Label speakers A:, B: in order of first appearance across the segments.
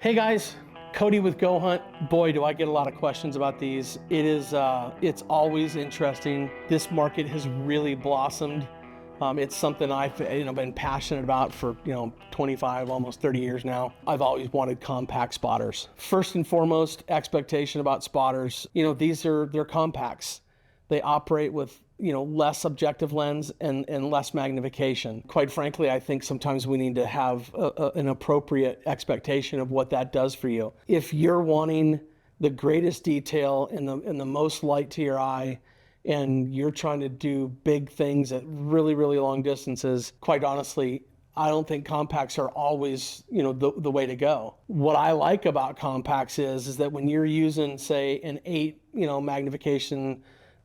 A: Hey guys, Cody with GOHUNT. Boy, do I get a lot of questions about these. It's always interesting. This market has really blossomed. It's something I've been passionate about for 25, almost 30 years now. I've always wanted compact spotters. First and foremost, expectation about spotters. They're compacts. They operate with less objective lens and less magnification. Quite frankly, I think sometimes we need to have an appropriate expectation of what that does for you. If you're wanting the greatest detail and the most light to your eye, and you're trying to do big things at really, really long distances, quite honestly, I don't think compacts are always, the way to go. What I like about compacts is that when you're using, say, an 8, magnification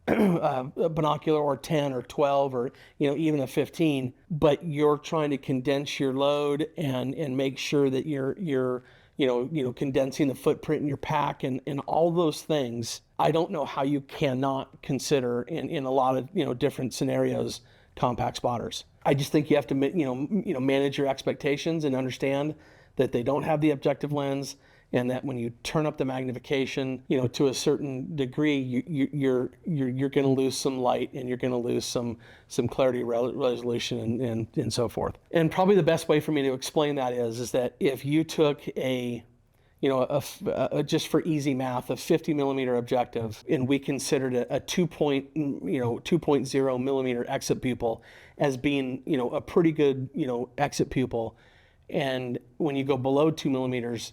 A: binocular, or 10 or 12, or even a 15, but you're trying to condense your load and make sure that you're condensing the footprint in your pack and all those things. I don't know how you cannot consider in a lot of different scenarios compact spotters. I just think you have to manage your expectations and understand that they don't have the objective lens, and that when you turn up the magnification, to a certain degree, you're going to lose some light, and you're going to lose some clarity, resolution, and so forth. And probably the best way for me to explain that is that if you took just for easy math, a 50 millimeter objective, and we considered a 2.0 millimeter exit pupil as being a pretty good exit pupil, and when you go below 2 millimeters,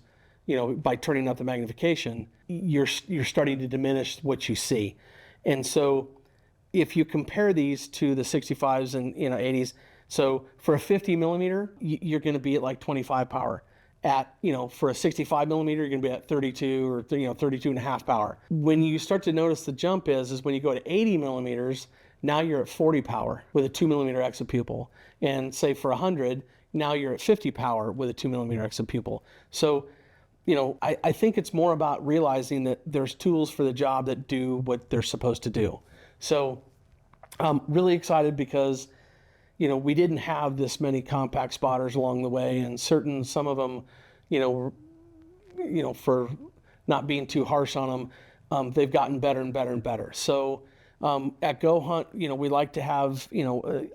A: by turning up the magnification, you're starting to diminish what you see. And so if you compare these to the 65s and 80s, so for a 50 millimeter, you're going to be at like 25 power. For a 65 millimeter, you're going to be at 32 or 32 and a half power. When you start to notice the jump is when you go to 80 millimeters, now you're at 40 power with a 2 millimeter exit pupil. And say for 100, now you're at 50 power with a 2 millimeter exit pupil. So I think it's more about realizing that there's tools for the job that do what they're supposed to do. So I'm really excited because, we didn't have this many compact spotters along the way, and some of them, for not being too harsh on them, they've gotten better and better and better. So at GOHUNT, we like to have,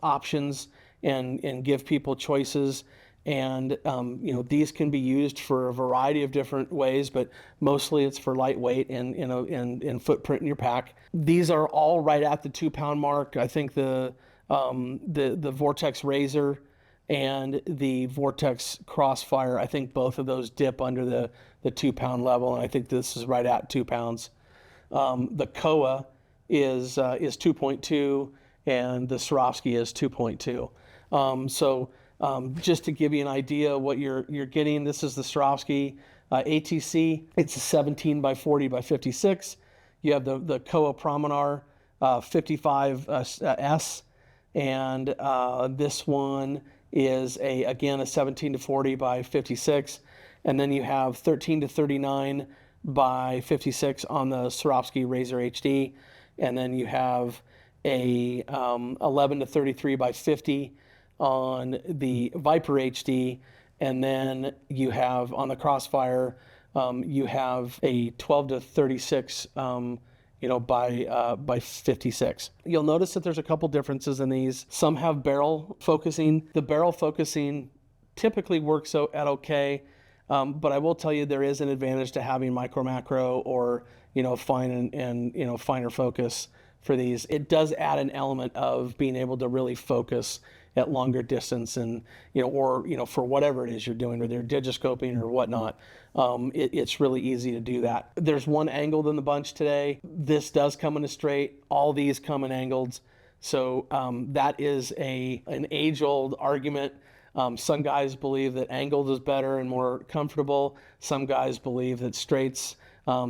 A: options and give people choices. And these can be used for a variety of different ways, but mostly it's for lightweight and footprint in your pack. These are all right at the 2 pound mark. I think the Vortex Razor and the Vortex Crossfire, I think both of those dip under the 2 pound level, and I think this is right at 2 pounds. The Kowa is 2.2, and the Swarovski is 2.2. Just to give you an idea of what you're getting, this is the Swarovski ATC. It's a 17 by 40 by 56. You have the Kowa Prominar 55S, and this one is again a 17 to 40 by 56, and then you have 13 to 39 by 56 on the Swarovski Razor HD, and then you have a 11 to 33 by 50 on the Viper HD, and then you have on the Crossfire, you have a 12 to 36 by 56. You'll notice that there's a couple differences in these. Some have barrel focusing. The barrel focusing typically works out okay, but I will tell you there is an advantage to having micro macro or fine and finer focus for these. It does add an element of being able to really focus at longer distance, and or for whatever it is you're doing, or they're digiscoping or whatnot. It's really easy to do that. There's one angled in the bunch today. This does come in a straight. All these come in angled. So that is an age-old argument. Some guys believe that angled is better and more comfortable. Some guys believe that straights,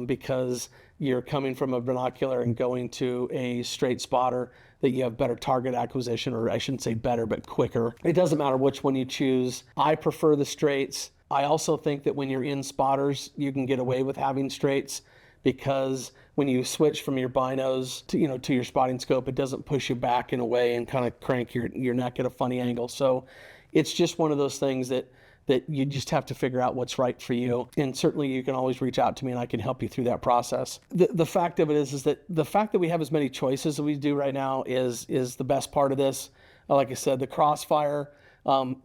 A: because you're coming from a binocular and going to a straight spotter, that you have better target acquisition, or I shouldn't say better, but quicker. It doesn't matter which one you choose. I prefer the straights. I also think that when you're in spotters, you can get away with having straights, because when you switch from your binos to your spotting scope, it doesn't push you back in a way and kind of crank your neck at a funny angle. So it's just one of those things that that you just have to figure out what's right for you. And certainly you can always reach out to me and I can help you through that process. The fact of it is that the fact that we have as many choices as we do right now is the best part of this. Like I said, the Crossfire,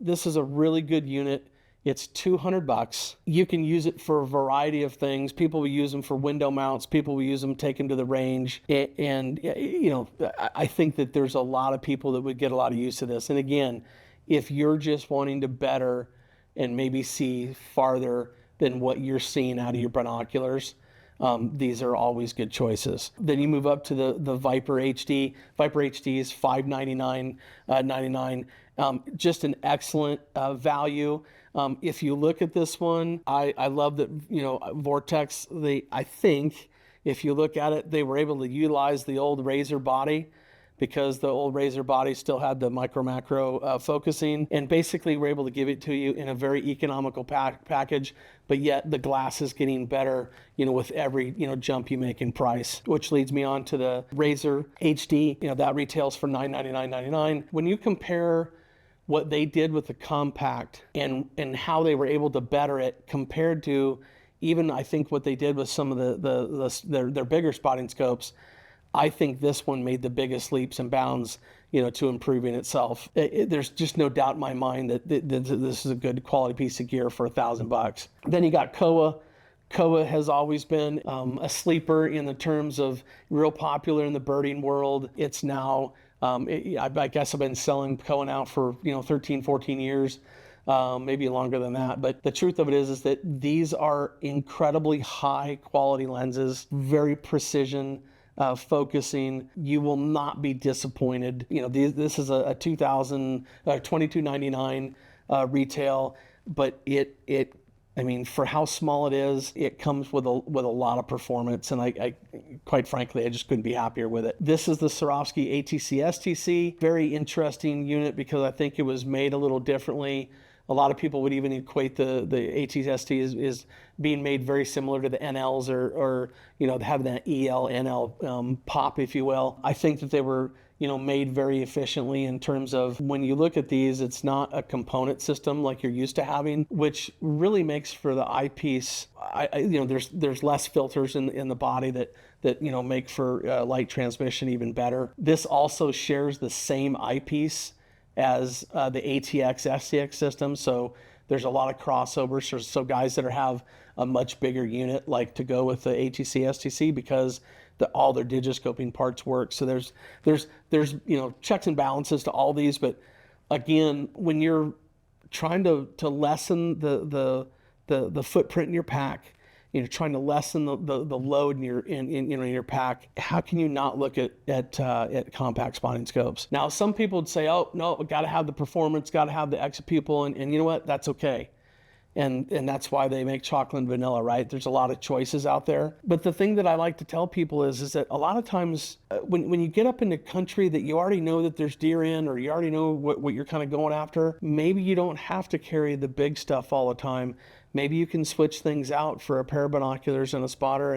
A: this is a really good unit. It's $200. You can use it for a variety of things. People will use them for window mounts. People will use them, take them to the range. And you know, I think that there's a lot of people that would get a lot of use of this. And again, if you're just wanting to better and maybe see farther than what you're seeing out of your binoculars, these are always good choices. Then you move up to the Viper HD. Viper HD is $599.99. Just an excellent value. If you look at this one, I love that, you know, Vortex, I think if you look at it, they were able to utilize the old Razor body, because the old Razor body still had the micro macro focusing, and basically we're able to give it to you in a very economical package, but yet the glass is getting better, you know, with every, you know, jump you make in price, which leads me on to the Razor HD. You know, that retails for $999.99. When you compare what they did with the compact and how they were able to better it compared to even, I think, what they did with some of their bigger spotting scopes, I think this one made the biggest leaps and bounds, you know, to improving itself. There's just no doubt in my mind that this is a good quality piece of gear for $1,000. Then you got Kowa. Kowa has always been a sleeper in the terms of real popular in the birding world. It's now, I guess I've been selling Kowa now for, you know, 13, 14 years. Maybe longer than that. But the truth of it is that these are incredibly high quality lenses, very precision, focusing. You will not be disappointed. You know, this is a $22.99 retail, but I mean, for how small it is, it comes with a lot of performance, and I quite frankly, I just couldn't be happier with it. This is the Swarovski ATC STC. Very interesting unit because I think it was made a little differently. A lot of people would even equate the ATC is being made very similar to the NLs or you know, having that EL, NL pop, if you will. I think that they were, you know, made very efficiently in terms of when you look at these, it's not a component system like you're used to having, which really makes for the eyepiece. You know, there's less filters in the body that you know, make for light transmission even better. This also shares the same eyepiece as the ATX STX system, so there's a lot of crossovers. So guys that have a much bigger unit like to go with the ATC STC because all their digiscoping parts work. So there's you know, checks and balances to all these, but again, when you're trying to lessen the footprint in your pack, you know, trying to lessen the load in your pack, how can you not look at compact spotting scopes? Now, some people would say, oh no, got to have the performance, got to have the exit pupil, and you know what? That's okay. And that's why they make chocolate and vanilla, right? There's a lot of choices out there. But the thing that I like to tell people is that a lot of times when you get up into country that you already know that there's deer in, or you already know what you're kind of going after, maybe you don't have to carry the big stuff all the time. Maybe you can switch things out for a pair of binoculars and a spotter,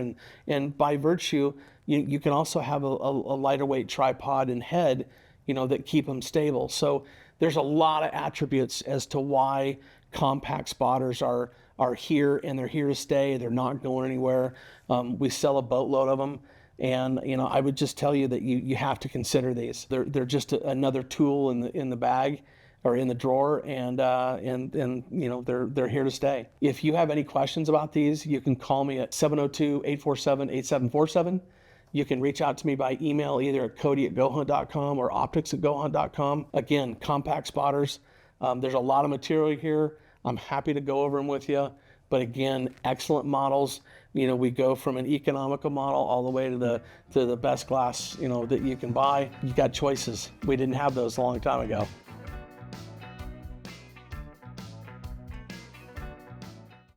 A: and by virtue, you can also have a lighter weight tripod and head, you know, that keep them stable. So there's a lot of attributes as to why compact spotters are here, and they're here to stay. They're not going anywhere. We sell a boatload of them, and you know, I would just tell you that you have to consider these. They're just another tool in the bag or in the drawer, and you know, they're here to stay. If you have any questions about these, you can call me at 702-847-8747. You can reach out to me by email, either at cody@gohunt.com or optics@gohunt.com. Again, compact spotters. There's a lot of material here. I'm happy to go over them with you. But again, excellent models. You know, we go from an economical model all the way to the best glass, you know, that you can buy. You got choices. We didn't have those a long time ago.